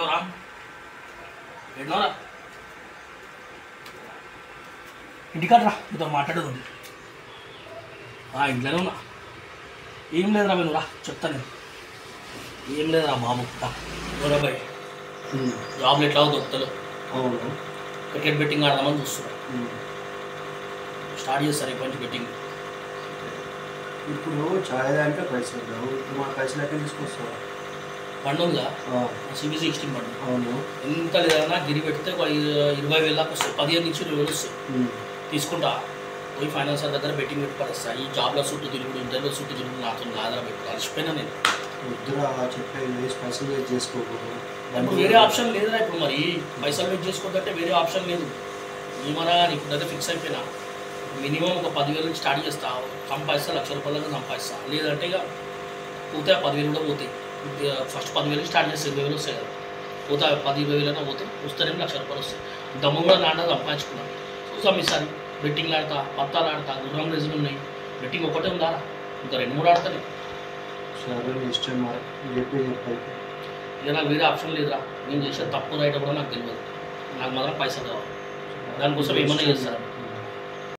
Hello Ram, ఎన్నోరా ఇంటికాడ రా, మీతో మాట్లాడేది ఉంది. ఇంట్లోనే ఉన్నా. ఏం లేదురా, మీరు రా చెప్తాను. ఏం లేదురా బాబు, బాయ్ జాబ్లు ఎట్లా దొరుకుతలు. అవును, క్రికెట్ బెట్టింగ్ ఆడదామని చూస్తున్నా. స్టార్ట్ చేస్తారు ఇప్పటి నుంచి బెట్టింగ్. ఇప్పుడు ఛాయ్ అంటే పైసలు ఉండవు. ఇప్పుడు మా పైసలు ఎక్కడ తీసుకొస్తావా? బండి ఉందా? CBC 16 బండి. అవును, ఎంత లేదన్నా గిరి పెడితే 20,000 దాకా వస్తాయి. 15 నుంచి 20,000 వస్తాయి. తీసుకుంటా పోయి ఫైనాన్సర్ దగ్గర బెట్టింగ్ పెట్టి పడేస్తాను. ఈ జాబ్లో చుట్టూ తిరుగుడు, ఇంటర్వ్యూ చుట్టూ తిరుగుడు నాతో ఆధార పెట్టి అలసిపోయినా నేను. వద్దురా చెప్పేది, పైసలు వేస్ట్ చేసుకోకూడదు. ఇప్పుడు వేరే ఆప్షన్ లేదురా. ఇప్పుడు మరి పైసలు వెయిట్ చేసుకోవద్దంటే వేరే ఆప్షన్ లేదు. ఏమన్నా ఇప్పుడు దగ్గర ఫిక్స్ అయిపోయినా మినిమం ఒక 10,000 నుంచి స్టార్ట్ చేస్తా. సంపాదిస్తా, ₹1,00,000 దాకా సంపాదిస్తా. లేదంటే ఇక పోతే ఆ 10,000 కూడా పోతాయి. ఫస్ట్ 10,000 స్టార్ట్ చేస్తే 20,000 వస్తాయి కదా. పోతే 10,000-20,000 పోతే వస్తేనేమో ₹1,00,000 వస్తాయి. దమ్ము కూడా నాన్న సంపాదించుకున్నాను. చూసాం ఈసారి బెట్టింగ్లు ఆడతా, పత్తాలు ఆడతా, గుర్రం రేజులు ఉన్నాయి. బెట్టింగ్ ఒకటే ఉందా, ఇంకా 2-3 ఆడతానే. సరే ఇష్టం మరి చెప్పి చెప్పాలి. ఇక నాకు వేరే ఆప్షన్ లేదురా. నేను చేసే తప్పు రైట్ కూడా నాకు తెలియదు. నాకు మాత్రం పైసలు కావాలి. దానికోసం ఏమన్నా చేస్తాను.